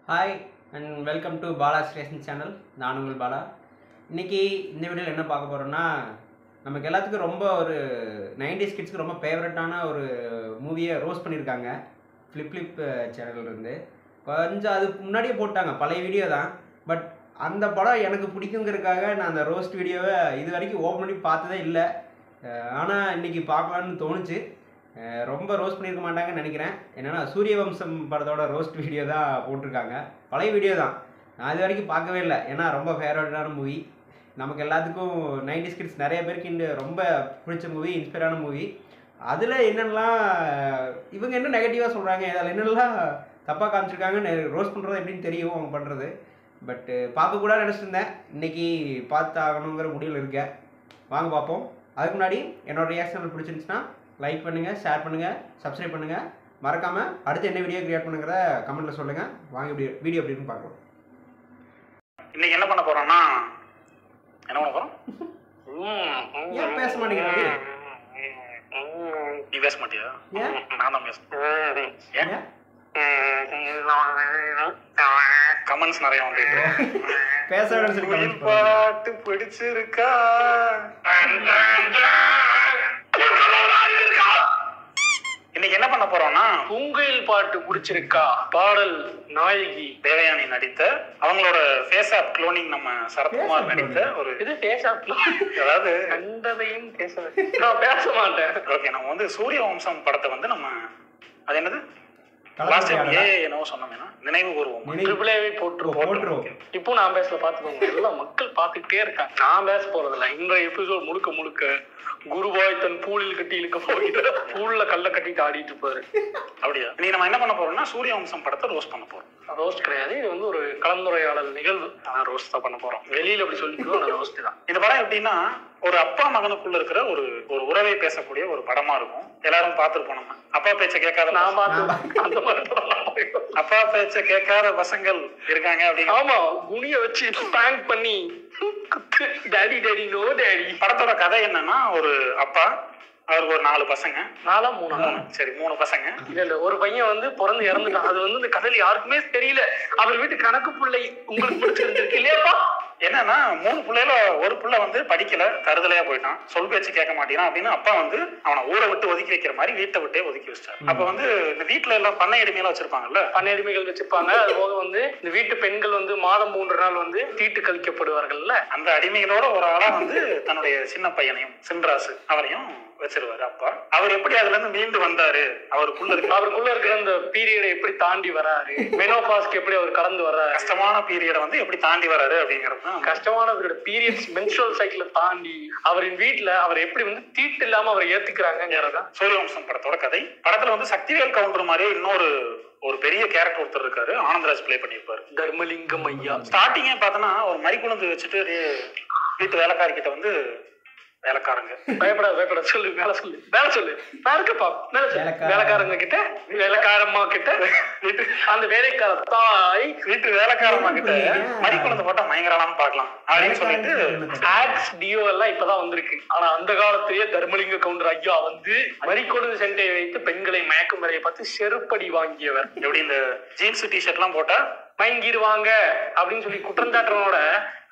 Hi and welcome to Bala station channel. நான் உங்கள் பாலா. இன்றைக்கி இந்த வீடியோவில் என்ன பார்க்க போகிறோன்னா, நமக்கு எல்லாத்துக்கும் ரொம்ப ஒரு 90s கிட்ஸ்க்கு ரொம்ப ஃபேவரட்டான ஒரு மூவியை ரோஸ்ட் பண்ணியிருக்காங்க ஃப்ளிப் சேனல்லேருந்து. கொஞ்சம் அது முன்னாடியே போட்டாங்க, பழைய வீடியோ தான். பட் அந்த படம் எனக்கு பிடிக்குங்கிறதுக்காக நான் அந்த ரோஸ்ட் வீடியோவை இது வரைக்கும் ஓப்பன் பண்ணி பார்த்ததே இல்லை. ஆனால் இன்றைக்கி பார்க்கலான்னு தோணுச்சு. ரொம்ப ரோஸ்ட் பண்ணியிருக்க மாட்டாங்கன்னு நினைக்கிறேன். என்னென்னா சூரியவம்சம் படத்தோட ரோஸ்ட் வீடியோ தான் போட்டிருக்காங்க. பழைய வீடியோ தான், நான் இது வரைக்கும் பார்க்கவே இல்லை. ஏன்னா ரொம்ப ஃபேவரட்டான மூவி, நமக்கு எல்லாத்துக்கும் 90s கிட்ஸ் நிறைய பேருக்கு இந்த ரொம்ப பிடிச்ச மூவி, இன்ஸ்பைரான மூவி. அதில் என்னென்னலாம் இவங்க என்ன நெகட்டிவாக சொல்கிறாங்க, அதில் என்னென்னலாம் தப்பாக காமிச்சிருக்காங்கன்னு ரோஸ்ட் பண்ணுறது எப்படின்னு தெரியும் அவங்க பண்ணுறது. பட்டு பார்க்கக்கூடாது நினச்சிருந்தேன், இன்றைக்கி பார்த்து ஆகணுங்கிற முடிவில் இருக்கேன். வாங்க பார்ப்போம். அதுக்கு முன்னாடி என்னோடய ரியாக்ஷன் பிடிச்சிருந்துச்சுன்னா லைக் பண்ணுங்கள், ஷேர் பண்ணுங்கள், சப்ஸ்கிரைப் பண்ணுங்கள். மறக்காமல் அடுத்து என்ன வீடியோ கிரியேட் பண்ணுங்கிறத கமெண்ட்டில் சொல்லுங்கள். வாங்க வீடியோ எப்படின்னு பார்க்கலாம். இன்னைக்கு என்ன பண்ண போகிறோம்னா, என்ன பண்ண போகிறோம்? ஏன் பேச மாட்டேங்கிறீங்க? நீ பேச மாட்டியா? ஏன் நான் தான் பேசுகிறேன். ஏன் கமெண்ட்ஸ் நிறைய வந்து பேச வேணும் பாட்டு பிடிச்சிருக்கா? இன்னைக்கு என்ன பண்ண போறோம்னா, உங்கள் பாட்டு பிடிச்சிருக்கா பாடல் நாயகி தேவயானி நடித்த, அவங்களோட ஃபேஸ் ஆப் க்ளோனிங் நம்ம சரத்குமார் நடித்த ஒரு இது ஃபேஸ் ஆப், அதாவது கண்டதையும் நான் பேச மாட்டேன். ஓகே, நம்ம வந்து சூரிய வம்சம் படத்தை வந்து நம்ம அது என்னது என்னவோ சொன்னோம்னா நினைவு கூறுவோம், ட்ரிபிளேவே போட்டுருவோம். இப்போ நான் பேசல, பாத்துக்கோங்க. எல்லாம் மக்கள் பாத்துக்கிட்டே இருக்காங்க. நான் பேச போறதில்ல. இன்றைய எபிசோட் முழுக்க குருவாய் தன் பூலில் கட்டி இழுக்க போகிற பூல்ல கல்ல கட்டிட்டு ஆடிட்டு இருப்பாரு. அப்படியா? நீ நம்ம என்ன பண்ண போறோம்னா சூரிய வம்சம் படத்தை ரோஸ்ட் பண்ண போறோம். ரோஸ்ட் கிடையாது, இது வந்து ஒரு கலந்துரையாடல் நிகழ்வு. நான் ரோஸ்ட் தான் பண்ண போறோம். வெளியில அப்படி சொல்லிக்கிறோம், ரோஸ்ட் தான். இந்த படம் எப்படின்னா, ஒரு அப்பா மகனுக்குள்ள இருக்கிற ஒரு உறவை பேசக்கூடிய ஒரு படமா இருக்கும். எல்லாரும் பார்த்துருப்போம். நம்ம அப்பா பேச்ச கேட்காத, நான் பார்த்து அந்த மாதிரி அப்பா பேச்ச கேட்காத பசங்கள் இருக்காங்க அப்படின்னு. ஆமா, குனிய வச்சு பேங்க் பண்ணி டாடி டாடி நோ டாடி. படத்தோட கதை என்னன்னா, ஒரு அப்பா, அவருக்கு ஒரு 4 பசங்க. 4 சரி, 3 பசங்க. இல்ல, ஒரு பையன் வந்து பிறந்து இறந்துட்டான். அது வந்து இந்த கதையில யாருக்குமே தெரியல. அவர் வீட்டு கணக்கு பிள்ளை உங்களுக்கு பிடிச்சிருக்கு இல்லையாப்பா? என்னன்னா, 3 பிள்ளைல ஒரு பிள்ளை வந்து படிக்கல, தருதலையா போயிட்டான், சொல் பேச்சு கேட்க மாட்டேங்கிறான் அப்படின்னு அப்பா வந்து அவனை ஊரை விட்டு ஒதுக்கி வைக்கிற மாதிரி வீட்டை விட்டே ஒதுக்கி வச்சிட்டாரு. அப்ப வந்து இந்த வீட்டுல எல்லாம் பண்ணை அடிமையெல்லாம் வச்சிருப்பாங்கல்ல, பண்ணை அடிமைகள் வச்சிருப்பாங்க. அது போக வந்து இந்த வீட்டு பெண்கள் வந்து மாதம் 3 நாள் வந்து தீட்டு கழிக்கப்படுவார்கள்ல, அந்த அடிமைகளோட ஒரு ஆளா வந்து தன்னுடைய சின்ன பையனையும் சின்ராசு அவரையும் வச்சிருவாரு அப்பா. அவர் எப்படி அதுல இருந்து மீண்டு வந்தாரு, அவருக்குள்ள இருக்கிற அந்த பீரியடை எப்படி தாண்டி வராரு, மெனோபாஸ்க்கு எப்படி அவர் கடந்து வர்றாரு, கஷ்டமான பீரியடை வந்து எப்படி தாண்டி வராரு அப்படிங்கிறது தான். கஷ்டமான பீரியட்ஸ் மென்ஸ்ட்ரல் சைக்கிளை தாண்டி அவரின் வீட்டுல அவர் எப்படி வந்து தீட்டு இல்லாம அவரை ஏத்துக்கிறாங்கிறதா சூரியவம்சம் படத்தோட கதை. படத்துல வந்து சக்திவேல் கவுண்டர் மாதிரியே இன்னொரு பெரிய கேரக்டர் ஒருத்தர் இருக்காரு, ஆனந்தராஜ் பிளே பண்ணியிருப்பாரு, தர்மலிங்கம் ஐயா. ஸ்டார்டிங்கே பார்த்தோன்னா ஒரு மறிக்குழந்து வச்சுட்டு வீட்டு வேலைக்காரி கிட்ட வந்து, வேலைக்காரங்க பயப்பட சொல்லு, வேலை சொல்லு யாருக்குப்பா வேலைக்காரங்க கிட்ட, வேலைக்காரம்மா கிட்ட, அந்த வேலைக்கார தாய் வீட்டு வேலைக்காரம்மா கிட்ட மறிக்குழந்து போட்டா பயங்கரமானு பார்க்கலாம் அப்படின்னு சொல்லிட்டு ஆக்ஸ் டியோ எல்லாம் இப்பதான் வந்திருக்கு. ஆனா அந்த காலத்திலேயே தர்மலிங்க கவுண்டர் ஐயா வந்து மறிக்குழந்து சென்டையை வைத்து பெண்களை மயக்கும் முறையை பார்த்து செருப்படி வாங்கியவர். எப்படி இந்த ஜீன்ஸ் டிஷர்ட் எல்லாம் போட்டா மயங்கிடுவாங்க அப்படின்னு சொல்லி குற்றஞ்சாட்டனோட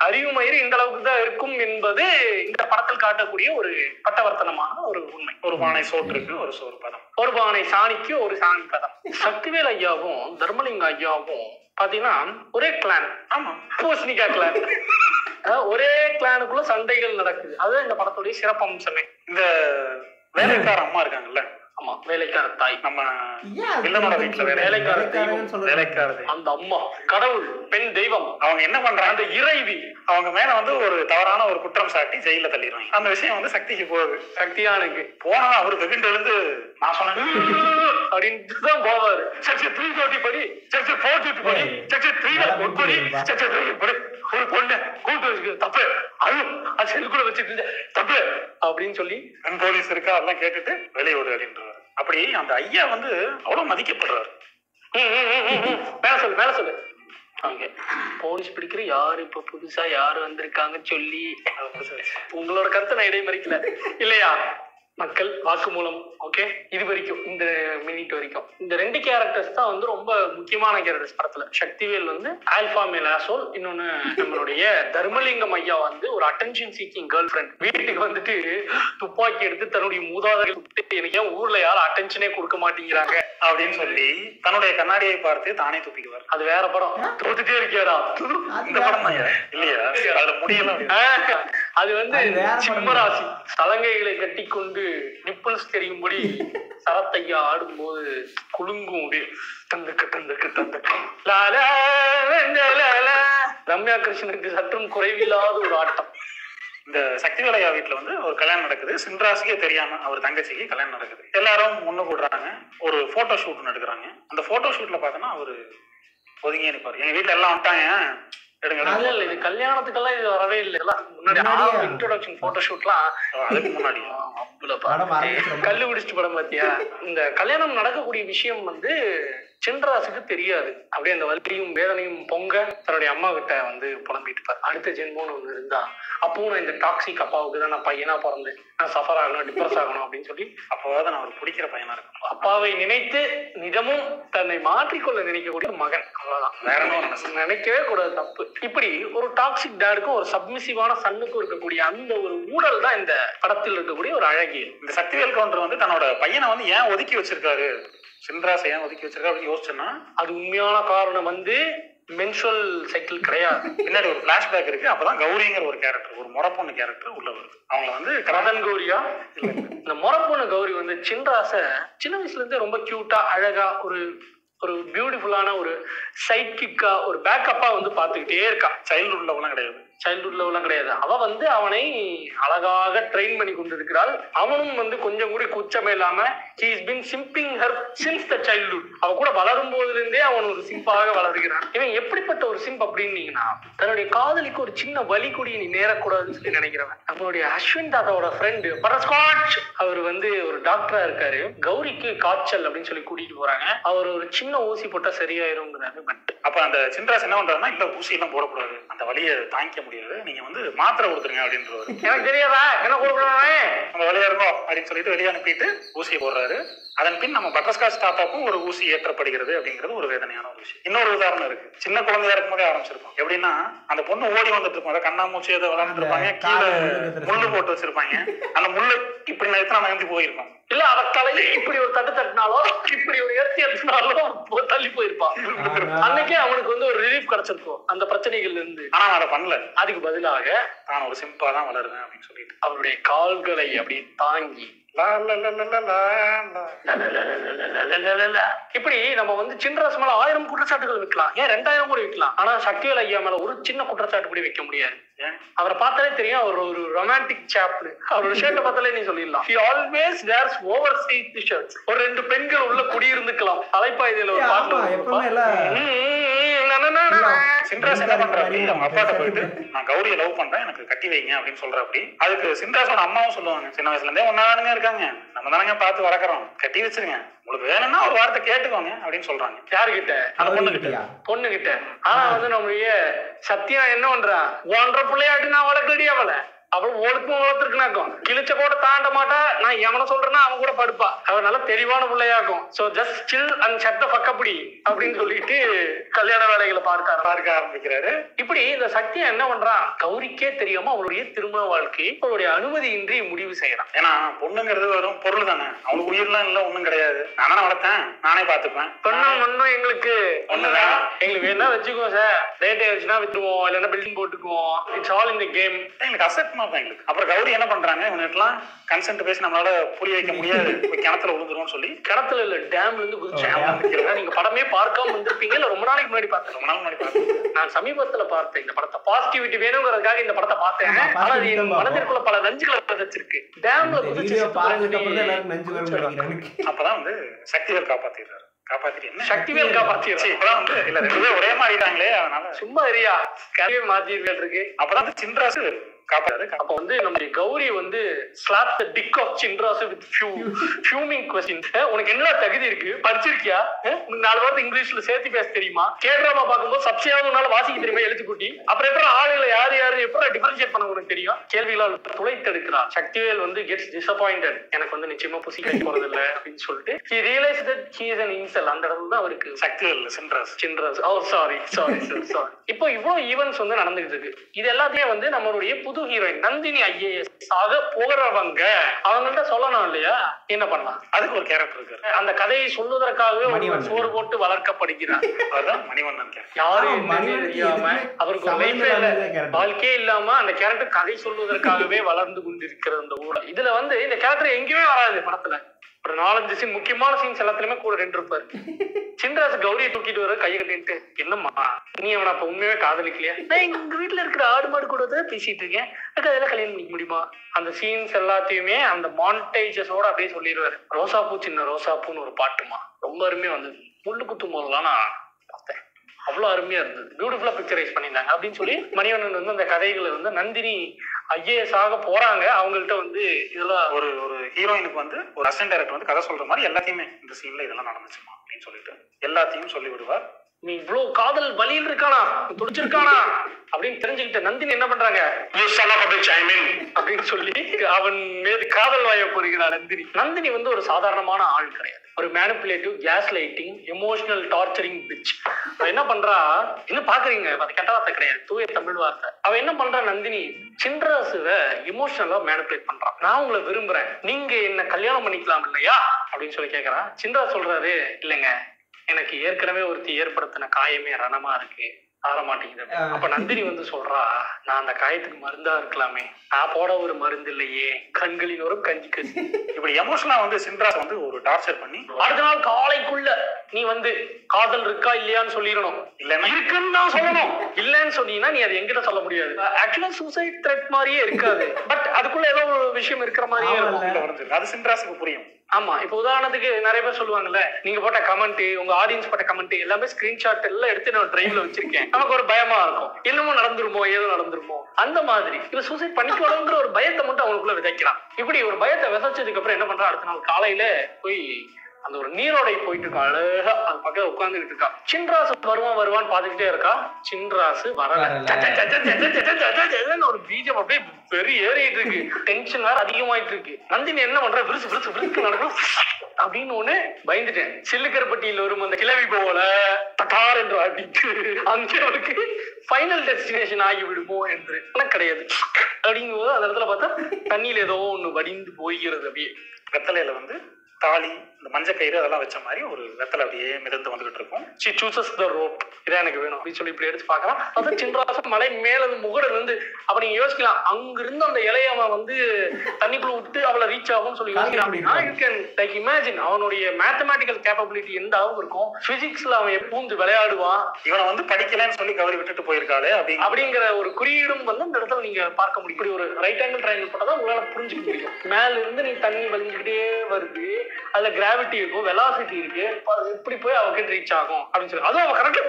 அறிவு மயிறு இந்த அளவுக்கு தான் இருக்கும் என்பது இந்த படத்தில் காட்டக்கூடிய ஒரு பட்டவர்த்தனமான ஒரு உண்மை. ஒரு பானை சோற்றுக்கு ஒரு சோறு பதம், ஒரு பானை சாணிக்கு ஒரு சாணி பதம். சக்திவேல் ஐயாவும் தர்மலிங்க ஐயாவும் பாத்தீங்கன்னா ஒரே கிளான். ஆமா, பூசணிக்கா கிளான். ஒரே கிளானுக்குள்ள சண்டைகள் நடக்குது. அதுதான் இந்த படத்துடைய சிறப்பம்சமே. இந்த வேலைக்கார அம்மா இருக்காங்கல்ல, ஆமா, வேலைக்கார தாய். நம்ம வில்லனோட வீட்டுல வேலைக்கார அந்த அம்மா கடவுள், பெண் தெய்வம். அவங்க என்ன பண்றாங்க, அந்த இறைவி அவங்க மேல வந்து ஒரு தவறான ஒரு குற்றம் சாட்டி ஜெயில தள்ளிடுவாங்க. அந்த விஷயம் வந்து சக்திக்கு போகுது. சக்தியானுக்கு போனா அவரு வெகுண்டு எழுந்து நான் சொன்னேன் அப்படின்ட்டு தான் போவாரு. செக்ஷன் 340 படி, செக்ஷன் 450 படி, செக்ஷன் 3 படி, செக்ஷன் 3 படி, ஒரு பொண்ணு கூட்டு வச்சுக்க தப்பு, அது செல்குள்ள வச்சுட்டு தப்பு அப்படின்னு சொல்லி போலீஸ் இருக்கா அதெல்லாம் கேட்டுட்டு வெளியோடு அப்படின்றாரு. அப்படி அந்த ஐயா வந்து அவ்வளவு மதிக்கப்படுறாரு. மேல சொல்லு. அங்க போலீஸ் பிடிக்கிற யாரு இப்ப புதுசா யாரு வந்திருக்காங்கன்னு சொல்லி உங்களோட கருத்தை நான் இடைமறிக்கல இல்லையா? மக்கள் வாக்குமூலம். ஓகே, இது வரைக்கும் இந்த மினிட் வரைக்கும் இந்த 2 கேரக்டர்ஸ் தான் வந்து ரொம்ப முக்கியமான கேரக்டர்ஸ் படத்துல. சக்திவேல் வந்து ஆல்பா மேல் ஆசோல், இன்னொன்னு நம்மளுடைய தர்மலிங்கம் ஐயா வந்து ஒரு அட்டென்ஷன் சீக்கிங் கேர்ள் ஃப்ரெண்ட். வீட்டுக்கு வந்துட்டு துப்பாக்கி எடுத்து தன்னுடைய மூதாதைகள் எனக்கு ஏன் ஊர்ல யாரும் அட்டென்ஷனே கொடுக்க மாட்டேங்கிறாங்க அப்படின்னு சொல்லி தன்னுடைய கண்ணாடியை பார்த்து தானே துப்பிக்குவார். அது வேற படம். தோத்துட்டே இருக்கியாரா? இந்த படம் தான் இல்லையா? அதுல முடியல. அது வந்து சிம்மராசி சலங்கைகளை கட்டி கொண்டு நிப்பிள்ஸ் தெரியும்படி சரத்தையா ஆடும்போது குலுங்கும். ரம்யா கிருஷ்ணனுக்கு சற்றும் குறைவில்லாத ஒரு ஆட்டம். இந்த சக்திவேலையா வீட்டுல வந்து ஒரு கல்யாணம் நடக்குது. சின்ராசிக்கே தெரியாம அவர் தங்கச்சிக்கு கல்யாணம் நடக்குது. எல்லாரும் முன்ன கூடுறாங்க. ஒரு போட்டோ ஷூட் நடக்குறாங்க. அந்த போட்டோ ஷூட்ல பார்த்தோன்னா அவரு ஒதுங்கி நிற்பாரு. எங்க வீட்டுல எல்லாம் வந்துட்டாங்க, இது கல்யாணத்துக்கெல்லாம் இது வரவே இல்லை. முன்னாடி இன்ட்ரோடக்ஷன் போட்டோ ஷூட்லாம் அதுக்கு முன்னாடி கல்லு பிடிச்சிட்டு படம் பாத்தியா? இந்த கல்யாணம் நடக்கக்கூடிய விஷயம் வந்து சின்ராசுக்கு தெரியாது. அப்படியே அந்த வலியும் வேதனையும் பொங்க தன்னுடைய அம்மா கிட்ட வந்து புலம்பிட்டு இருப்பார். அடுத்த ஜென்மோன்னு ஒண்ணு இருந்தா அப்பவும் நான் இந்த டாக்ஸிக் அப்பாவுக்கு தான் நான் பையனா பிறந்தேன், நான் சஃபர் ஆகணும், டிப்ரெஸ் ஆகணும் அப்படின்னு சொல்லி அப்போதான் நான் ஒரு பிடிக்கிற பையனா இருக்கும். அப்பாவை நினைத்து நிஜமும் தன்னை மாற்றிக்கொள்ள நினைக்கக்கூடிய மகன். அவ்வளவுதான், வேற நினைக்கவே கூடாது, தப்பு. இப்படி ஒரு டாக்ஸிக் டேடுக்கும் ஒரு சப்மிசிவான சன்னுக்கும் இருக்கக்கூடிய அந்த ஒரு ஊழல் தான் இந்த படத்தில் இருக்கக்கூடிய ஒரு அழகிய. இந்த சக்திவேல் கவுண்டர் வந்து தன்னோட பையனை வந்து ஏன் ஒதுக்கி வச்சிருக்காரு, சின்ராசை ஏன் ஒதுக்கி வச்சிருக்காரு அப்படின்னு யோசிச்சோன்னா அது உண்மையான காரணம் வந்து மென்சுரல் சைக்கிள் கிடையாது. பின்னாடி ஒரு பிளாஷ்பேக் இருக்கு. அப்பதான் கௌரிங்கிற ஒரு கேரக்டர், ஒரு முறப்பொண்ணு கேரக்டர் உள்ள வருது. அவங்கள வந்து கரதன் கௌரியா இந்த முறப்பொண்ணு கௌரி வந்து சின்ராச சின்ன வயசுல இருந்தே ரொம்ப கியூட்டா அழகா ஒரு ஒரு பியூட்டிஃபுல்லான ஒரு சைட் கிக்கா ஒரு பேக்கப்பா வந்து பாத்துக்கிட்டே இருக்கா. சைல்ட்ஹுட் லெவலாம் கிடையாது, சைல்ட்ஹுட் லெவலாம் கிடையாது. அவ வந்து அவனை அழகாக ட்ரெயின் பண்ணி கொண்டிருக்கிறாள். அவனும் வந்து கொஞ்சம் கூட குச்சமே இல்லாம he has been simping her since the childhood. அவ கூட வளரும் போதுல இருந்தே அவன் ஒரு சிம்பாக வளர்கிறான். இவன் எப்படிப்பட்ட ஒரு சிம்ப் அப்படின்னீங்கன்னா, தன்னுடைய காதலிக்கு ஒரு சின்ன வலி கூடிய நீ நேரக்கூடாதுன்னு சொல்லி நினைக்கிறவன். நம்மளுடைய அஸ்வின் தாத்தாவோட ஃப்ரெண்டு பட்டர்ஸ்காட்ச் அவர் வந்து ஒரு டாக்டரா இருக்காரு. கௌரிக்கு காய்ச்சல் அப்படின்னு சொல்லி கூட்டிட்டு போறாங்க. அவர் ஒரு சின்ன ஊசி போட்டா சரியாயிருங்கிறாரு. பட் அப்ப அந்த சின்ராஸ் என்ன பண்றாருன்னா, இல்ல ஊசி எல்லாம் போடக்கூடாது, அந்த வலியை தாங்கிக்க முடியாது, நீங்க வந்து மாத்திரை கொடுத்துருங்க அப்படின்றாரு. எனக்கு தெரியாதா என்ன கொடுக்குறானே, நம்ம வெளியே இருக்கோம் அப்படின்னு சொல்லிட்டு வெளியே அனுப்பிட்டு ஊசியை போடுறாரு. அதன் பின் நம்ம பட்டர்ஸ்காட்ச் தாத்தாக்கும் ஒரு ஊசி ஏற்றப்படுகிறது அப்படிங்கிறது ஒரு வேதனையான ஒரு விஷயம். இன்னொரு உதாரணம் இருக்கு. சின்ன குழந்தையா இருக்கும் போதே ஆரம்பிச்சிருக்கோம். எப்படின்னா, அந்த பொண்ணு ஓடி வந்துட்டு இருக்கும், அதை கண்ணாமூச்சி ஏதோ விளையாண்டுட்டு இருப்பாங்க, கீழே முள்ளு போட்டு வச்சிருப்பாங்க. அந்த முள்ளு இப்படி நான் நகர்ந்து போயிருக்கோம். இல்ல அவ தலையில இப்படி ஒரு தட்டு தட்டினாலோ இப்படி ஒரு எர்த்தி எடுத்தினாலோ தள்ளி போயிருப்பான். அன்னைக்கே அவனுக்கு வந்து ஒரு ரிலீஃப் கிடைச்சிருக்கும் அந்த பிரச்சனைகள்ல இருந்து. ஆனா அதை பண்ணல. அதுக்கு பதிலாக நான் ஒரு சிம்பா தான் வளருவேன் அப்படின்னு சொல்லிட்டு அவருடைய கால்களை அப்படி தாங்கி இப்படி நம்ம வந்து சின்ராஸ் மேல 1000 குற்றச்சாட்டுகள் வைக்கலாம், ஏன் 2000 கூட வைக்கலாம். ஆனா சக்திவேல் ஐயா மேல ஒரு சின்ன குற்றச்சாட்டு கூட வைக்க முடியாது. அவரை பார்த்தாலே தெரியும் அவர் ஒரு ரொமான்டிக் சாப்னு. அவரோட ஷர்ட்டை பார்த்தாலே நீ சொல்லிடலாம். He always wears oversized shirts. ஒரு 2 பெண்கள் உள்ள குடியிருந்துக்கலாம். அலைப்பாய்தியில ஒரு பாட்டு சின்ராஸ் என்ன பண்றாரு, அவங்க அப்பாட்ட போயிட்டு நான் கௌரியை லவ் பண்றேன், எனக்கு கட்டி வைங்க அப்படின்னு சொல்றாப்படி. அதுக்கு சின்ராஸோட அம்மாவும் சொல்லுவாங்க, சின்ன வயசுல இருந்தே ஒன்னாதானுங்க இருக்காங்க, நம்ம தானங்க பார்த்து வளர்க்குறோம், கட்டி வச்சிருங்க, உங்களுக்கு வேணும்னா ஒரு வார்த்தை கேட்டுக்கோங்க அப்படின்னு சொல்றாங்க. யாருகிட்ட? அந்த பொண்ணுகிட்ட. ஆனா வந்து நம்மளுடைய சத்யா என்ன பண்றான், 1.5 பிள்ளையாட்டு நான் வளர்க்கடி அவளை அப்புறம் ஒழுக்கும் வளர்த்துருக்குனாக்கும் கிழிச்ச கோட்டை தாண்ட மாட்டா. நான் எவனை சொல்றேன்னா அவன் கூட படுப்பா. அவன் நல்ல தெளிவான பிள்ளையாக்கும். சோ ஜஸ்ட் சில் அண்ட் சட்ட பக்கப்படி அப்படின்னு சொல்லிட்டு கல்யாண வேலைகளை பார்க்க ஆரம்பிக்கிறாரு. இப்படி இந்த சக்தியை என்ன பண்றான், கௌரிக்கே தெரியாம அவளுடைய திருமண வாழ்க்கை அவளுடைய அனுமதியின்றி முடிவு செய்யறான். ஏன்னா பொண்ணுங்கிறது வெறும் பொருள் தானே, அவளுக்கு உயிர்லாம் இல்ல, ஒண்ணும் கிடையாது, நானே வளர்த்தேன், நானே பாத்துப்பேன். பொண்ணும் எங்களுக்கு ஒண்ணுதான், எங்களுக்கு என்ன வச்சுக்கோ சார், ரேட் ஆயிடுச்சுன்னா விட்டுருவோம், இல்லைன்னா பில்டிங் போட்டுக்குவோம். It's all in the game. எங்களுக்கு அசெப்ட் எங்களுக்கு. அப்புறம் கௌரி என்ன பண்றாங்க, இவனுக்குலாம் கன்சென்ட் பேசி நம்மளால புரிய வைக்க முடியாது, கிணத்துல விழுந்துரும் சொல்லி கிணத்துல இல்ல டேம்ல இருந்து குதிச்சேன். நீங்க படமே பார்க்காம வந்திருப்பீங்க, இல்ல ரொம்ப நாளைக்கு முன்னாடி பார்த்தேன். ரொம்ப நாள் முன்னாடி பார்த்தேன். நான் சமீபத்துல பார்த்தேன் இந்த படத்தை. பாசிட்டிவிட்டி வேணுங்கிறதுக்காக இந்த படத்தை பார்த்தேன். ஆனா என் மனதிற்குள்ள பல நஞ்சுகளை விதைச்சிருக்கு. டேம்ல குதிச்சு அப்பதான் வந்து சக்திவேல் காப்பாத்திடுறாரு. சக்திவேல் காப்பாத்திடுறாரு. ஒரே மாறிட்டாங்களே, அதனால சும்மா ஏரியா கரையை மாத்திட்டு இருக்கு. அப்பதான் சின்ராசு காப்பாரு. அப்ப வந்து நம்ம கௌரி வந்து slap the dick off Chinraas with fuming question. உனக்கு என்ன தகுதி இருக்கு, படிச்சிருக்கியா, உனக்கு 4 வார்த்தை இங்கிலீஷ்ல சேர்த்து பேச தெரியுமா, கேட்ராமா பார்க்கும்போது சப்சியாவதுனால வாசிக்க தெரியுமா, எழுத்து கூட்டி, அப்புறம் எப்படி ஆளுகளை யாரு யாரு எப்படி டிஃபரன்ஷியேட் பண்ண உனக்கு தெரியும். கேள்விகளால் துளைத்தெடுக்கிறார். சக்திவேல் வந்து கெட்ஸ் டிசப்பாயிண்டட். எனக்கு வந்து நிச்சயமா புசி கிடைக்க போறது இல்ல அப்படின்னு சொல்லிட்டு he realized that he is an incel. அந்த இடத்துல தான் அவருக்கு சக்திவேல் சின்ராஸ் சாரி. இப்போ இவ்வளவு ஈவென்ட்ஸ் வந்து நடந்துகிட்டு இருக்கு. இது எல்லாத்தையும் வந்து நம்மளுடைய புது ஹீரோயின் நந்தினி IAS ஆக போகிறவங்க அவங்கள்ட்ட சொல்லணும் இல்லையா, என்ன பண்ணலாம். அதுக்கு ஒரு கேரக்டர் இருக்கு. அந்த கதையை சொல்வதற்காகவே சோறு போட்டு வளர்க்கப்படுகிறார். அதுதான் மணிவண்ணன். யாரு தெரியாம அவருக்கு வாழ்க்கையே இல்லாம அந்த கேரக்டர் கதை சொல்வதற்காகவே வளர்ந்து கொண்டிருக்கிற அந்த ஊழல். இதுல வந்து இந்த கேரக்டர் எங்கேயுமே வராது படத்துல. ஒரு 4-5 சீன், முக்கியமான சீன்ஸ் எல்லாத்துலயுமே கூட 2 இருப்பாரு. சின்ராஸ் கௌரியை தூக்கிட்டு வர கையை கட்டிட்டு, என்னம்மா நீ அவனை அப்ப உண்மையே காதலிக்கலையா, நான் எங்க வீட்டுல இருக்கிற ஆடு மாடு கூட தான் பேசிட்டு இருக்கேன், எனக்கு அதெல்லாம் கல்யாணம் பண்ணிக்க முடியுமா. அந்த சீன்ஸ் எல்லாத்தையுமே அந்த மான்டேஜஸோட அப்படியே சொல்லிடுவாரு. ரோசாப்பூ சின்ன ரோசாப்பூன்னு ஒரு பாட்டுமா ரொம்ப அருமையா வந்தது. முள்ளு குத்தும் போதெல்லாம் நான் பார்த்தேன், அவ்வளவு அருமையா இருந்தது, பியூட்டிஃபுல்லா பிக்சரைஸ் பண்ணியிருந்தாங்க அப்படின்னு சொல்லி மணிவண்ணன் வந்து அந்த கதைகளை வந்து நந்தினி IAS ஆக போறாங்க. அவங்கள்ட்ட வந்து இதெல்லாம் ஒரு ஹீரோயினுக்கு வந்து ஒரு அசிஸ்டன்ட் டைரக்டர் வந்து கதை சொல்ற மாதிரி எல்லாத்தையுமே இந்த சீன்ல இதெல்லாம் நடந்துச்சுமா அப்படின்னு சொல்லிட்டு எல்லாத்தையும் சொல்லி விடுவார். நீ இவ்வளவு காதல் வலியில் இருக்கானா, துடிச்சிருக்கானா அப்படின்னு தெரிஞ்சுக்கிட்ட நந்தினி என்ன பண்றாங்க, அப்படின்னு சொல்லி அவன் மீது காதல் வாய போகிறார் நந்தினி. நந்தினி வந்து ஒரு சாதாரணமான ஆள் கிடையாது. ஒரு manipulative, case lighting, emotional torturing pitch. அவ என்ன பண்றா, என்ன பாக்குறீங்க, அது கெட்ட வார்த்தை கிடையாது, தூய தமிழ் வார்த்தை. அவ என்ன பண்றா, நந்தினி சின்ராசுவ எமோஷனலா மேனிபுலேட் பண்றான். நான் உங்களை விரும்புறேன், நீங்க என்ன கல்யாணம் பண்ணிக்கலாம் இல்லையா அப்படின்னு சொல்லி கேக்குறான். சின்ராஸ் சொல்றாரு, இல்லைங்க எனக்கு ஏற்கனவே ஒருத்தி ஏற்படுத்தின காயமே ரணமா இருக்கு, ஆற மாட்டேங்குது. அப்ப நந்தினி வந்து சொல்றா, நான் அந்த காயத்துக்கு மருந்தா இருக்கலாமே, நான் போட ஒரு மருந்து இல்லையே, கண்களின் ஒரு கஞ்சி கஞ்சி. இப்படி எமோஷனலா வந்து சின்ராஸ் வந்து ஒரு டார்ச்சர் பண்ணி அடுத்த நாள் காலைக்குள்ள நீ வந்து காதல் இருக்கா இல்லையான்னு சொல்லிடணும். இல்லன்னா இருக்குன்னு தான் சொல்லணும். இல்லன்னு சொன்னீங்கன்னா நீ அது எங்கிட்ட சொல்ல முடியாது. ஆக்சுவலா சூசைட் த்ரெட் மாதிரியே இருக்காது, பட் அதுக்குள்ள ஏதோ ஒரு விஷயம் இருக்கிற மாதிரியே இருக்கும். அது சின்ராஸுக்கு புரியும். ஆமா, இப்ப உதாரணத்துக்கு நிறைய பேர் சொல்லுவாங்கல்ல, நீங்க போட்ட கமெண்ட், உங்க ஆடியன்ஸ் போட்ட கமெண்ட் எல்லாமே ஸ்கிரீன்ஷாட் எல்லாம் எடுத்து நான் டிரைவ்ல வச்சிருக்கேன், நமக்கு ஒரு பயமா இருக்கும், என்னமோ நடந்துருமோ ஏதோ நடந்துருமோ. அந்த மாதிரி இவன் சூசைட் பண்ணிக்கணுங்கிற ஒரு பயத்தை மட்டும் அவனுக்குள்ள விதைக்கிறான். இப்படி ஒரு பயத்தை விதைச்சதுக்கு அப்புறம் என்ன பண்றான், அடுத்த நாள் காலையில போய் அந்த ஒரு நீரோடை போயிட்டு இருக்கா, அழகா அது பக்கம் உட்கார்ந்துட்டு இருக்கா. சின்ராசு வருவான்னு பாத்துக்கிட்டே இருக்கா. சின்ராசு வரல. ஒரு பீஜம் அப்படியே பெரிய ஏறிட்டு இருக்கு, டென்ஷன் வேற அதிகமாயிட்டு இருக்கு. நந்தினி என்ன பண்ற, விருசு நடக்கும் அப்படின்னு ஒண்ணு பயந்துட்டேன். சில்லுக்கருப்பட்டியில் வரும் அந்த கிளவி போல தட்டார் என்று அடித்து அங்கே அவருக்கு ஃபைனல் டெஸ்டினேஷன் ஆகி விடுமோ என்று கிடையாது. அப்படிங்கும் போது அந்த இடத்துல பார்த்தா தண்ணியில ஏதோ ஒண்ணு வடிந்து போய்கிறது. அப்படியே வெத்தலையில வந்து தாலி, இந்த மஞ்சள் கயிறு அதெல்லாம் வச்ச மாதிரி ஒரு வெத்தலை அப்படியே மிதந்து வந்துகிட்டு இருக்கும். she chooses the rope. இதான் எனக்கு வேணும் அப்படின்னு சொல்லி இப்படி எடுத்து பார்க்கலாம். அதான் சின்ராசம் மலை மேல முகடுல இருந்து அப்ப நீங்க யோசிக்கலாம், அங்க இருந்து அந்த இலைய அவன் வந்து தண்ணிக்குள்ள விட்டு அவளை ரீச் ஆகும்னு சொல்லி யோசிக்கலாம். யூ கேன் லைக் இமேஜின் அவனுடைய மேத்தமேட்டிக்கல் கேப்பபிலிட்டி எந்த அளவுக்கு இருக்கும். பிசிக்ஸ்ல அவன் பூந்து விளையாடுவான். இவனை வந்து படிக்கலன்னு சொல்லி கவரி விட்டுட்டு போயிருக்காளே அப்படிங்கிற ஒரு குறியீடும் வந்து அந்த இடத்துல நீங்க பார்க்க முடியும். இப்படி ஒரு ரைட் ஆங்கிள் ட்ரையாங்கிள் போட்டதான் உங்களால புரிஞ்சுக்க முடியும். மேல இருந்து நீ தண்ணி வலிஞ்சுக்கிட்டே வருது, அதுல கிராவிட்டி இருக்கும், வெலாசிட்டி இருக்கு, எப்படி போய் அவகிட்ட ரீச் ஆகும் அப்படின்னு சொல்லி அதுவும் அவன் கரெக்டா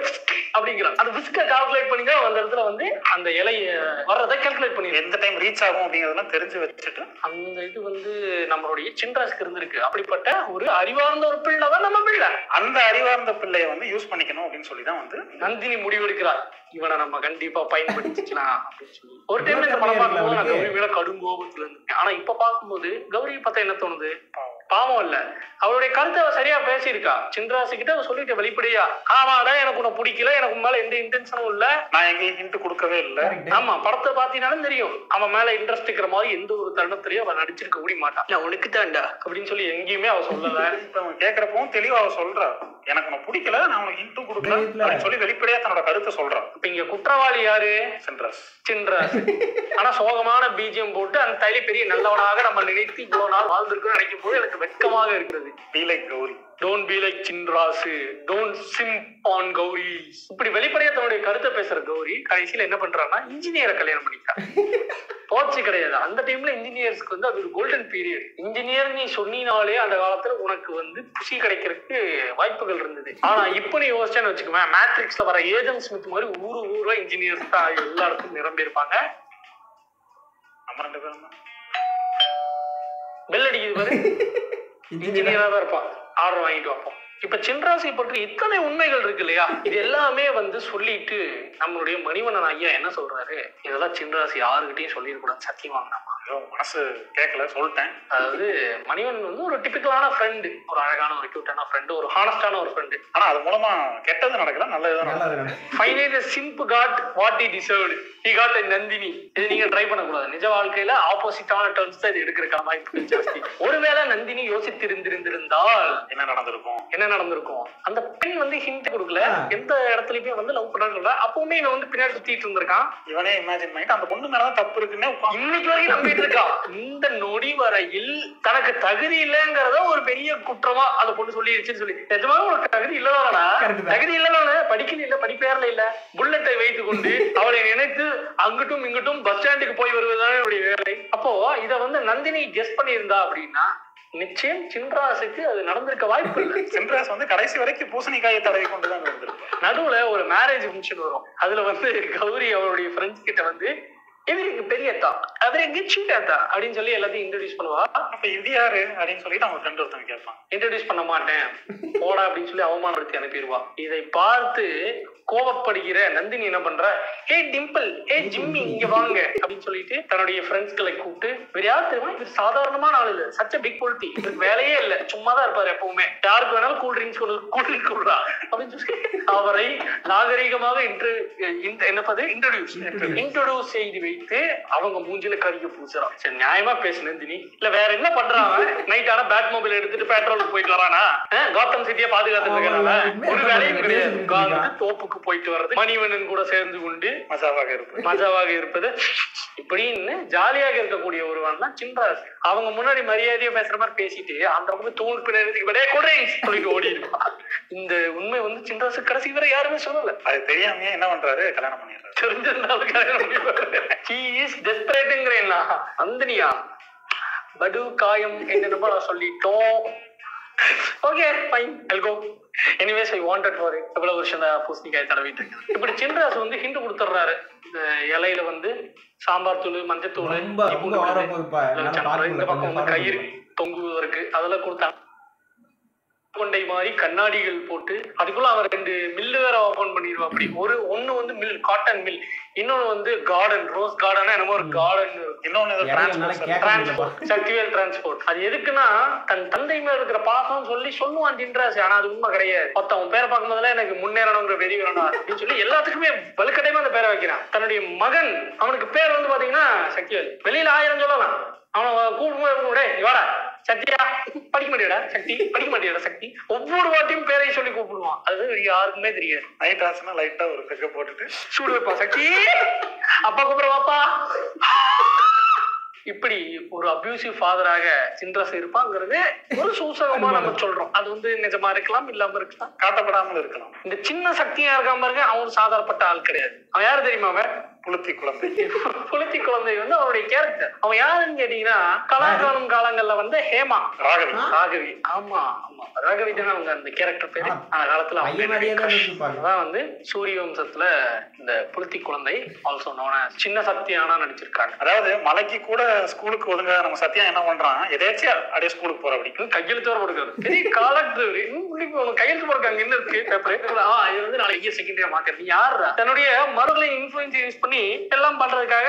அப்படிங்கிறான். அந்த விஸ்க கால்குலேட் பண்ணி தான் அந்த இடத்துல வந்து அந்த இலைய வர்றதை கால்குலேட் பண்ணி எந்த டைம் ரீச் ஆகும் அப்படிங்கறதெல்லாம் தெரிஞ்சு வச்சுட்டு அந்த இது வந்து நம்மளுடைய சின்ராஸ்க்கு இருந்திருக்கு. அப்படிப்பட்ட ஒரு அறிவார்ந்த ஒரு பிள்ளை தான் நம்ம பிள்ளை. அந்த அறிவார்ந்த பிள்ளைய வந்து யூஸ் பண்ணிக்கணும் அப்படின்னு சொல்லி தான் வந்து நந்தினி முடிவெடுக்கிறார், இவனை நம்ம கண்டிப்பா பயன்படுத்திக்கலாம் அப்படின்னு சொல்லி. ஒரு டைம்ல இந்த படம் பார்க்கும்போது நான் கௌரி மேல கடும் கோபத்துல இருந்தேன். ஆனா இப்ப பார்க்கும்போது கௌரி பார்த்தா என்ன தோணுது, பாவம் இல்ல, அவளுடைய கருத்தை அவ சரியா பேசியிருக்கா. சின்ராசு கிட்ட அவ சொல்லிட்டு வெளிப்படையா, ஆமாடா எனக்கு உன்னை பிடிக்கல, எனக்கு மேல எந்த இன்டென்ஷனும் இல்ல, நான் எங்கேயும் ஹிண்ட் கொடுக்கவே இல்லை. ஆமா, படத்தை பாத்தீங்கன்னாலும் தெரியும் அவன் மேல இன்ட்ரெஸ்ட் இருக்கிற மாதிரி எந்த ஒரு தருணத்திலையும் அவன் நடிச்சிருக்க கூடிய மாட்டான். நான் உனக்கு தான்டா அப்படின்னு சொல்லி எங்கேயுமே அவ சொல்லல. இப்ப அவன் கேட்கறப்பவும் தெளிவா அவ சொல்றா, எனக்கு உன்னை பிடிக்கல, நான் உனக்கு ஹிண்ட்டும் கொடுக்கல அப்படின்னு சொல்லி வெளிப்படையா தன்னோட கருத்தை சொல்றான். இப்ப இங்க குற்றவாளி யாரு, சின்ராஸ். ஆனா சோகமான பீஜியம் போட்டு அந்த தைலி பெரிய நல்லவனாக நம்ம நினைத்து இவ்வளவு நாள் வாழ்ந்திருக்கோம் நினைக்கும் போது எனக்கு வெட்கமாக இருக்கிறது. Be like Gowri, don't be like Chinrasu, don't simp on Gowri. இப்படி வெளிப்படையா தன்னுடைய கருத்தை பேசுற கௌரி கடைசியில என்ன பண்றான்னா இன்ஜினியரை கல்யாணம் பண்ணிக்கிறான். போச்சு கிடையாது. அந்த டைம்ல இன்ஜினியர்ஸ்க்கு வந்து அது ஒரு கோல்டன் பீரியட். இன்ஜினியர் நீ சொன்னினாலே அந்த காலத்துல உனக்கு வந்து புசி கிடைக்கிறதுக்கு வாய்ப்புகள் இருந்தது. ஆனா இப்ப நீ யோசிச்சான்னு வச்சுக்கோங்க, மேட்ரிக்ஸ்ல வர ஏஜென்ட் ஸ்மித் மாதிரி ஊரா இன்ஜினியர்ஸ் தான் எல்லா இடத்துக்கும் நிரம்பி இருப்பாங்க. நம்ம 2 பேரும் தான். பெல் அடிக்குது பாரு, இன்ஜினியரா தான் இருப்பான். ஆர்டர் வாங்கிட்டு வைப்போம். இப்ப சின்ராசை பற்றி இத்தனை உண்மைகள் இருக்கு இல்லையா, இது எல்லாமே வந்து சொல்லிட்டு நம்மளுடைய மணிவண்ணன் ஐயா என்ன சொல்றாரு, இதெல்லாம் சின்ராசி யாருக்கிட்டையும் சொல்லிடக்கூடாது, சத்தியம் வாங்கினாமா. மனசு கேட்கல, சொல்லிட்டேன். அதாவது மணிவண்ணன் வந்து ஒரு டிபிக்கலான ஃப்ரெண்டு, ஒரு அழகான ஒரு கியூட்டான ஃப்ரெண்டு, ஒரு ஹானஸ்டான ஒரு ஃப்ரெண்டு. ஆனா அது மூலமா கெட்டது நடக்கல, நல்லதுதான் நடக்கும். Finally the simp got what he deserved. He got a Nandini. இது நீங்க ட்ரை பண்ணக்கூடாது. நிஜ வாழ்க்கையில ஆப்போசிட்டான டர்ன்ஸ் தான் இது எடுக்கிற வாய்ப்பு ஜாஸ்தி. ஒருவேளை நந்தினி யோசித்திருந்திருந்தால் என்ன நடந்திருக்கும், அந்த பெண் வந்து ஹிண்ட் கொடுக்கல, எந்த இடத்துலயுமே வந்து லவ் பண்றாங்க, அப்பவுமே இவன் வந்து பின்னாடி சுத்திட்டு இருந்திருக்கான். இவனே இமேஜின் பண்ணிட்டு அந்த பொண்ணு மேலதான் தப்பு இருக்குன்னு இன்னைக்கு வரைக்கும் நம்பிட்டு இருக்கான். இந்த நொடி வரையில் தனக்கு தகுதி இல்லைங்கிறத ஒரு பெரிய குற்றமா அந்த பொண்ணு சொல்லிடுச்சுன்னு சொல்லி, நிஜமாக உனக்கு தகுதி இல்லதானா, தகுதி இல்லதானே, படிக்கல இல்ல, படிப்பேர்ல இல்ல, புல்லட்டை வைத்துக் கொண்டு அவளை நினைத்து அங்கிட்டும் இங்கிட்டும் பஸ் ஸ்டாண்டுக்கு போய் வருவதுதான் என்னுடைய வேலை. அப்போ இத வந்து நந்தினி கெஸ் பண்ணியிருந்தா அப்படின்னா நிச்சயம் சின்ராசுக்கு அது நடந்திருக்க வாய்ப்பு இல்லை. சின்ராஸ் வந்து கடைசி வரைக்கும் பூசணிக்காயை தடவி கொண்டுதான் இருந்திருக்கு. நடுவுல ஒரு மேரேஜ் ஃபங்க்ஷன் வரும். அதுல வந்து கௌரி அவருடைய ஃப்ரெண்ட்ஸ் கிட்ட வந்து இவருக்கு பெரிய தான், அவரு எங்க சீட்டாத்தா அப்படின்னு சொல்லி எல்லாத்தையும் இன்ட்ரோடியூஸ் பண்ணுவா. அப்ப இது யாரு அப்படின்னு சொல்லிட்டு அவங்க ஃப்ரெண்ட் ஒருத்தவங்க கேட்பான். இன்ட்ரோடியூஸ் பண்ண மாட்டேன் போடா அப்படின்னு சொல்லி அவமானப்படுத்தி அனுப்பிடுவா. இதை பார்த்து கோபப்படுகிற நந்தினி என்ன பண்ற, ஹே டிம்பிள், ஹே ஜிம்மி இங்க வாங்க அப்படின்னு சொல்லிட்டு தன்னுடைய ஃப்ரெண்ட்ஸ்களை கூப்பிட்டு, இவர் யார் தெரியுமா, இவர் சாதாரணமான ஆள் இல்ல, சச்ச பிக் பொலிட்டி, இவருக்கு வேலையே இல்ல, சும்மாதான் இருப்பாரு எப்பவுமே, யாருக்கு வேணாலும் கூல் ட்ரிங்க்ஸ் கொடுறா அப்படின்னு சொல்லி அவரை நாகரிகமாக இன்ட்ரோடியூஸ் செய்து வைத்து அவங்க மூஞ்சில கறிக்க பூசுறான். சரி நியாயமா பேசு நந்தினி, இல்ல வேற என்ன பண்றாங்க, நைட் ஆனா பேட் மொபைல் எடுத்துட்டு பெட்ரோலுக்கு போயிட்டு வரானா, காத்தம் சிட்டியை பாதுகாத்துட்டு இருக்கானா, ஒரு வேலையும் கிடையாது, தோப்புக்கு போயிட்டு வர்றது, மணிவண்ணன் கூட சேர்ந்து கொண்டு மஜாவாக இருப்பது, இப்படின்னு ஜாலியாக இருக்கக்கூடிய ஒருவன் தான் சின்ராஸ். அவங்க முன்னாடி மரியாதையா பேசுற மாதிரி பேசிட்டு அந்த பக்கம் தூண் பின்னாடி சொல்லிட்டு ஓடி இருப்பான். இந்த உண்மை வந்து சின்ராசு கடைசி வரை யாருமே சொல்லல. அது தெரியாம என்ன பண்றாரு, கல்யாணம் பண்ணிடுறாரு. தெரிஞ்சிருந்தாலும் கல்யாணம் பண்ணிடுறாரு. He is desperate-ங்கறேன்னா நந்தினியா படு காயம் என்னென்னமோ நான் சொல்லிட்டோம். Okay fine, I'll go. Anyways, I wanted for it. எவ்வளவு வருஷம் தான் பூசணிக்காய் தடவிட்டு இருக்கு. இப்படி சின்ராஸ் வந்து ஹிண்ட் கொடுத்துறாரு. இந்த இலையில வந்து சாம்பார் தூள், மஞ்சத்தூள், இந்த பக்கம் வந்து கயிறு தொங்குவதற்கு அதெல்லாம் கொடுத்தாங்க. கொண்டை மாதிரி கண்ணாடிகள் போட்டு அதுக்குள்ள அவன் 2 மில்லு வேற ஓபன் பண்ணிடுவா. அப்படி ஒண்ணு வந்து மில், காட்டன் மில், இன்னொன்னு வந்து கார்டன், ரோஸ் கார்டன், என்னமோ ஒரு கார்டன், இன்னொன்னு டிரான்ஸ்போர்ட், சக்திவேல் டிரான்ஸ்போர்ட். அது எதுக்குன்னா தன் தந்தை மேல இருக்கிற பாசம் சொல்லி சொல்லுவான் சின்ராஸ். ஆனா அது உண்மை கிடையாது. அவன் பேரை பார்க்கும் போதுல எனக்கு முன்னேறணுங்கிற வெறி வேணும் அப்படின்னு சொல்லி எல்லாத்துக்குமே வலுக்கடையமா அந்த பேரை வைக்கிறான். தன்னுடைய மகன், அவனுக்கு பேர் வந்து பாத்தீங்கன்னா சக்திவேல். வெளியில 1000 சொல்லலாம், அவனை கூப்பிடும்போது வாடா சக்தியா, படிக்க மாட்டியாடா சக்தி, படிக்க மாட்டியாடா சக்தி, ஒவ்வொரு வாட்டியும் பேரை சொல்லி கூப்பிடுவான். அது யாருக்குமே தெரியாது. நைட் ஆச்சுன்னா லைட்டா ஒரு பெக்க போட்டுட்டு சூடு வைப்பா, சக்தி அப்பா கூப்பிடுவாப்பா. இப்படி ஒரு அபியூசிவ் ஃபாதராக சின்ராஸ் இருப்பாங்கிறது ஒரு சூசகமா நம்ம சொல்றோம். அது வந்து நிஜமா இருக்கலாம், இல்லாம இருக்கலாம், காட்டப்படாமல் இருக்கலாம். இந்த சின்ன சக்தியா இருக்காம பாருங்க, அவன் சாதாரணப்பட்ட ஆள் கிடையாது. அவன் யாரு தெரியுமா, அவன் புளுத்தி குழந்தை. புளுத்தி குழந்தை வந்து அவருடைய கேரக்டர். அவன் யாருன்னு கேட்டீங்கன்னா கலாகாலம் காலங்கள்ல வந்து ஹேமா, ராகவி. ஆமா ஆமா, ராகவி தானே அவங்க அந்த கேரக்டர் பேரு. அந்த காலத்துல அதான் வந்து சூரிய வம்சத்துல இந்த புளுத்தி குழந்தை, ஆல்சோ நோன் as சின்ன சத்யானா நடிச்சிருக்காங்க. அதாவது மலைக்கு கூட ஸ்கூலுக்கு ஒதுங்க நம்ம சத்யா என்ன பண்றான், எதாச்சும் அப்படியே ஸ்கூலுக்கு போற அப்படி கையெழுத்து வர கொடுக்காது. பெரிய காலக்டர் கையெழுத்து போறக்கு அங்க என்ன இருக்கு பேப்பர், இது வந்து நாளைக்கு செகண்டரியா மார்க்கெட். யாரு தன்னுடைய மருகளை இன்ஃபுளுன்ஸ் யூஸ் பண்ணி எல்லாம் பண்றதுக்காக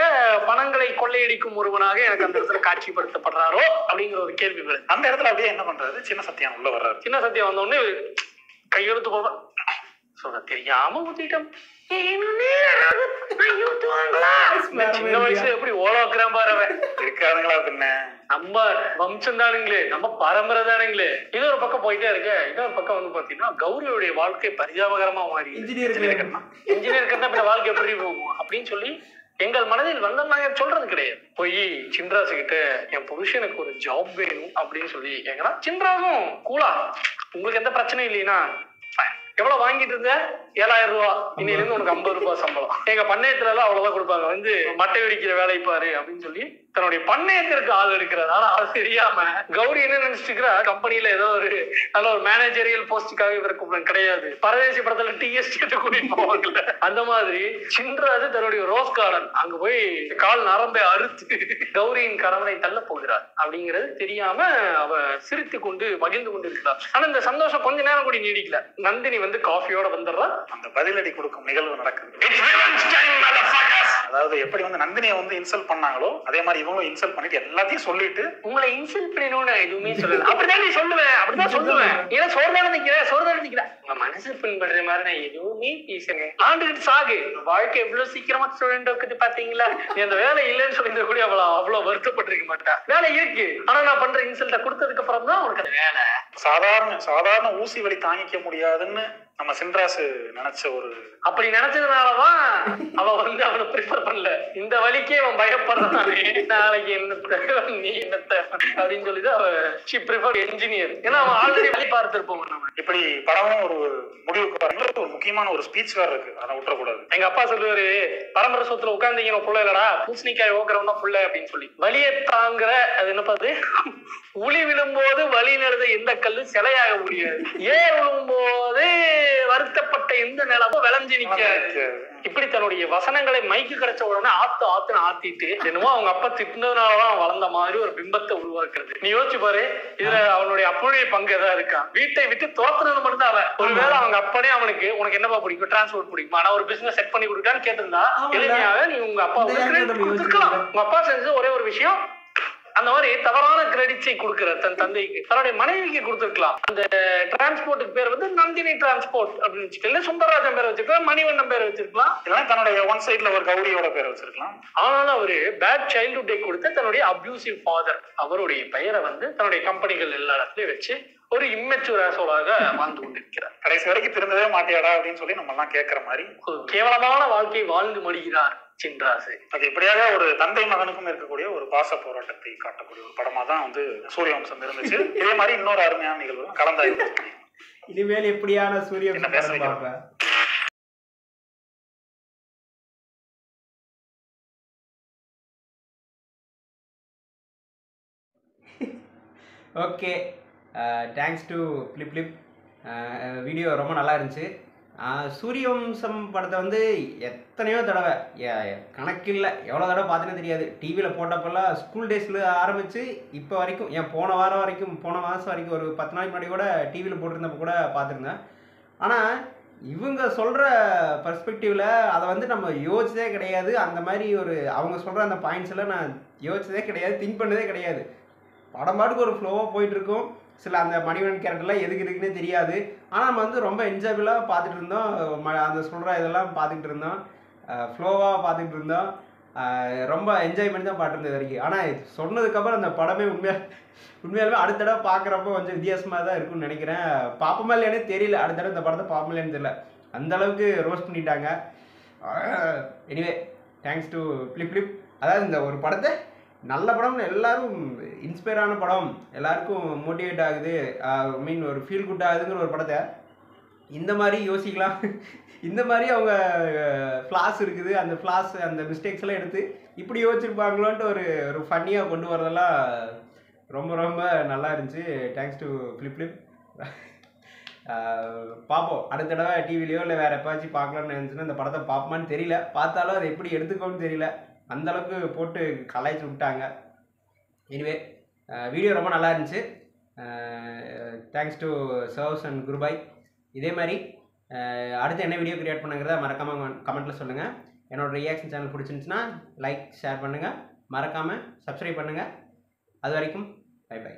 பணங்களை கொள்ளையடிக்கும் ஒருவனாக எனக்கு அந்த இடத்துல காட்சிப்படுத்தப்படுறாரோ அப்படிங்கிற ஒரு கேள்வி வருது. அந்த இடத்துல அப்படியே என்ன பண்றாரு, சின்ன சத்யா உள்ள வர்றாரு. சின்ன சத்யா வந்த உடனே கையெழுத்து போவ சொல்ல தெரியாம ஊத்திட்டோம். சின்ன வயசுல எப்படி ஓலாக்குறான் பாரு, இருக்காதுங்களா பின்ன, நம்ம வம்சம் தானுங்களே, நம்ம பரம்பரை தானுங்களே. இது ஒரு பக்கம் போயிட்டே இருக்கு. இன்னொரு பக்கம் வந்து பாத்தீங்கன்னா கௌரியோடைய வாழ்க்கை பரிதாபகரமா மாறி, இன்ஜினியர் கண்ணா வாழ்க்கை எப்படி போகும் அப்படின்னு சொல்லி எங்கள் மனதில் வந்து நாங்க சொல்றது கிடையாது. போய் சின்ராசு கிட்ட என் புருஷனுக்கு ஒரு ஜாப் வேணும் அப்படின்னு சொல்லி கேட்கறான். சின்ராசும் கூலா, உங்களுக்கு எந்த பிரச்சனையும் இல்லைன்னா எவ்வளவு வாங்கிட்டு இருந்த, 7,000 ரூபா, இன்னையில இருந்து உனக்கு 50 ரூபாய் சம்பளம். எங்க பண்ணையத்துல எல்லாம் அவ்வளவுதான் கொடுப்பாங்க. வந்து மட்டை வெடிக்கிற வேலை பாரு அப்படின்னு சொல்லி தன்னுடைய பண்ணையத்திற்கு ஆள் எடுக்கிறது. ஆனா அது தெரியாம கௌரி என்ன நினைச்சுக்கிறா, கம்பெனில ஏதோ ஒரு நல்ல ஒரு மேனேஜரியல் போஸ்டுக்காக இவருக்கு கிடையாது. பரதேசி படத்துல டிஎஸ்டி கூட்டிட்டு போவாங்கல்ல, அந்த மாதிரி சின்ராஜ் தன்னுடைய ரோஸ் கார்டன் அங்க போய் கால் நரம்பை அறுத்து கௌரியின் கணவனை தள்ள போகிறார் அப்படிங்கிறது தெரியாம அவ சிரித்து கொண்டு மகிழ்ந்து கொண்டு இருக்கிறார். ஆனா இந்த சந்தோஷம் கொஞ்ச நேரம் கூட நீடிக்கல. நந்தினி வந்து காஃபியோட வந்துடுறா. அந்த பதிலடி கொடுக்கும் நிகழ்வு நடக்குது. அதாவது எப்படி வந்து நந்தினியை வந்து இன்சல்ட் பண்ணாங்களோ அதே மாதிரி இவங்களும் இன்சல்ட் பண்ணிட்டு எல்லாத்தையும் சொல்லிட்டு, உங்களை இன்சல்ட் பண்ணணும்னு எதுவுமே சொல்லல. அப்படிதான் நீ சொல்லுவேன், அப்படிதான் சொல்லுவேன். ஏன்னா சோர்தான நிக்கிறேன் உங்க மனசு பின்பற்ற மாதிரி நான் எதுவுமே பேசுங்க. ஆண்டுகிட்டு சாகு வாழ்க்கை எவ்வளவு சீக்கிரமா ஸ்டூடெண்ட் இருக்குது பாத்தீங்களா. நீ அந்த வேலை இல்லைன்னு சொல்லியிருந்த கூட அவ்வளவு வருத்தப்பட்டிருக்க மாட்டா. வேலை இருக்கு, ஆனா நான் பண்ற இன்சல்ட்ட கொடுத்ததுக்கு அப்புறம் தான் உனக்கு அந்த வேலை. சாதாரண ஊசி வலி தாங்கிக்க முடியாதுன்னு நம்ம சின்ராசு நினைச்ச ஒரு, அப்படி நினைச்சதுனாலதான் அவ வந்து அவனை ப்ரிஃபர் பண்ணல. இந்த வலிக்கே அவன் பயப்படுறானே, நாளைக்கு என்னத்த நீ என்னத்த அப்படின்னு சொல்லிதான் அவ ஷி ப்ரிஃபர் என்ஜினியர். ஏன்னா அவன் ஆல்ரெடி வலி பார்த்திருப்போம். நம்ம இப்படி படமும் ஒரு முடிவுக்கு வரீங்க. ஒரு முக்கியமான ஒரு ஸ்பீச் வேற இருக்கு, அதை விட்டுறக்கூடாது. எங்க அப்பா சொல்லுவாரு, பரம்பரை சொத்துல உட்கார்ந்தீங்க புள்ள இல்லடா, பூசணிக்காய் ஓக்குறவன் தான் புள்ள அப்படின்னு சொல்லி. வலியை தாங்குற அது என்ன பாது, உளி விழும்போது வலி நடந்த எந்த கல்லு சிலையாக முடியாது, ஏர் விழும்போது வருத்தப்பட்ட எந்த நிலமும் விளைஞ்சு நிக்காது. இப்படி தன்னுடைய வசனங்களை மைக்கு கிடைச்ச உடனே ஆத்துன்னு ஆத்திட்டு என்னமோ அவங்க அப்பா திட்டினதுனாலதான் வளர்ந்த மாதிரி ஒரு பிம்பத்தை உருவாக்குறது. நீ யோசிச்சு பாரு, இதுல அவனுடைய அப்பனுடைய பங்கு எதாவது இருக்கான். வீட்டை விட்டு துரத்துனது மட்டும் தான் அவன். ஒருவேளை அவங்க அப்பனே அவனுக்கு உனக்கு என்னப்பா பிடிக்கும், டிரான்ஸ்போர்ட் பிடிக்குமா, நான் ஒரு பிசினஸ் செட் பண்ணி கொடுக்கான்னு கேட்டிருந்தா எளிமையாக நீ உங்க அப்பா கொடுத்துருக்கலாம். உங்க அப்பா செஞ்சது ஒரே ஒரு விஷயம், அந்த மாதிரி தவறான கிரெடிட்ஸை கொடுக்கிற தன் தந்தைக்கு தன்னுடைய மனைவிக்கு கொடுத்துருக்கலாம். அந்த டிரான்ஸ்போர்ட்டுக்கு பேர் வந்து நந்தினி டிரான்ஸ்போர்ட் அப்படின்னு வச்சுக்கலாம், சுந்தரராஜன் பேரை வச்சிருக்கலாம், மணிவண்ணன் பேரை வச்சிருக்கலாம், இல்லைன்னா தன்னுடைய ஒன் சைட்ல ஒரு கௌரியோட பேரை வச்சிருக்கலாம். ஆனாலும் அவரு பேட் சைல்ட்ஹுட்டை கொடுத்த தன்னுடைய அபியூசிவ் ஃபாதர் அவருடைய பெயரை வந்து தன்னுடைய கம்பெனிகள் எல்லா இடத்துலயும் வச்சு ஒரு இம்மெச்சூர் ஆசோலாக வாழ்ந்து கொண்டிருக்கிறார். கடைசி வரைக்கும் திருந்தவே மாட்டியாடா அப்படின்னு சொல்லி நம்ம எல்லாம் கேட்கிற மாதிரி ஒரு கேவலமான வாழ்க்கை வாழ்ந்து மடிகிறார் சின்ராசு. அது எப்படியாக ஒரு தந்தை மகனுக்கும் இருக்கக்கூடிய ஒரு பாச போராட்டத்தை காட்டக்கூடிய ஒரு படமா தான் வந்து சூரியவம்சம் இருந்துச்சு. இதே மாதிரி இன்னொரு அருமையான நிகழ்வு கலந்தாய்வு. இனிமேல் எப்படியான சூரியவம்சம் பார்ப்பேன். Okay, thanks to flip. Video ரொம்ப நல்லா இருந்துச்சு. சூரியவம்சம் படத்தை வந்து எத்தனையோ தடவை, கணக்கில்லை எவ்வளோ தடவை பார்த்தேன்னு தெரியாது. டிவியில் போட்டப்பெல்லாம் ஸ்கூல் டேஸில் ஆரம்பித்து இப்போ வரைக்கும், போன மாதம் வரைக்கும் ஒரு 10 நாளைக்கு முன்னாடி கூட டிவியில் போட்டிருந்தப்போ கூட பார்த்துருந்தேன். ஆனால் இவங்க சொல்கிற பர்ஸ்பெக்டிவில் அதை வந்து நம்ம யோசிச்சதே கிடையாது. அந்த மாதிரி அவங்க சொல்கிற அந்த பாயிண்ட்ஸ் எல்லாம் நான் யோசிச்சதே கிடையாது, திங்க் பண்ணதே கிடையாது. படம் பாட்டுக்கு ஒரு ஃப்ளோவாக போயிட்டுருக்கோம். சில அந்த மணிவன் கேரக்டர்லாம் எதுக்கு இருக்குன்னே தெரியாது. ஆனால் நம்ம வந்து ரொம்ப என்ஜாயபிளாக பார்த்துட்டு இருந்தோம். அந்த சொல்கிற இதெல்லாம் பார்த்துக்கிட்டு இருந்தோம், ஃப்ளோவாக பார்த்துக்கிட்டு இருந்தோம். ரொம்ப என்ஜாய் பண்ணி தான் பார்த்துருந்தது வரைக்கும். ஆனால் சொன்னதுக்கப்புறம் அந்த படமே உண்மையாலுமே அடுத்த தடவை பார்க்குறப்போ கொஞ்சம் வித்தியாசமாக தான் இருக்குன்னு நினைக்கிறேன். பார்ப்போமா இல்லையானே தெரியல, அடுத்த தடவை இந்த படத்தை பார்ப்போமா இல்லையானு தெரியல, அந்தளவுக்கு ரோஸ்ட் பண்ணிட்டாங்க. Anyway thanks to flip. அதாவது இந்த ஒரு படத்தை நல்ல படம்னு எல்லாரும் இன்ஸ்பயர் ஆன படம், எல்லாருக்கும் மோட்டிவேட் ஆகுது, ஒரு ஃபீல் குட் ஆகுதுங்கிற ஒரு படத்தை இந்த மாதிரி யோசிக்கலாம். இந்த மாதிரி அவங்க ஃப்ளாஸ் இருக்குது, அந்த ஃப்ளாஸ் அந்த மிஸ்டேக்ஸ் எல்லாம் எடுத்து இப்படி யோசிச்சிருப்பாங்களோன்ட்டு ஒரு ஃபன்னியாக கொண்டு வரதெல்லாம் ரொம்ப ரொம்ப நல்லா இருந்துச்சு. Thanks to flip. பார்ப்போம் அடுத்த தடவை டிவிலையோ இல்லை வேறு எப்போச்சும் பார்க்கலான்னு நினச்சுன்னா இந்த படத்தை பார்ப்போமான்னு தெரியல. பார்த்தாலும் அதை எப்படி எடுத்துக்கோன்னு தெரியல, அந்தளவுக்கு போட்டு கலாய்ச்சி விட்டாங்க. எனிவே வீடியோ ரொம்ப நல்லா இருந்துச்சு. தேங்க்ஸ் டு சர்வ்ஸ் அண்ட் குருபாய். இதே மாதிரி அடுத்து என்ன வீடியோ கிரியேட் பண்ணுங்கிறத மறக்காமல் கமெண்ட்டில் சொல்லுங்கள். என்னோடய ரியாக்ஷன் சேனல் பிடிச்சிருந்துச்சுன்னா லைக் ஷேர் பண்ணுங்கள், மறக்காமல் சப்ஸ்கிரைப் பண்ணுங்கள். அது வரைக்கும் பை.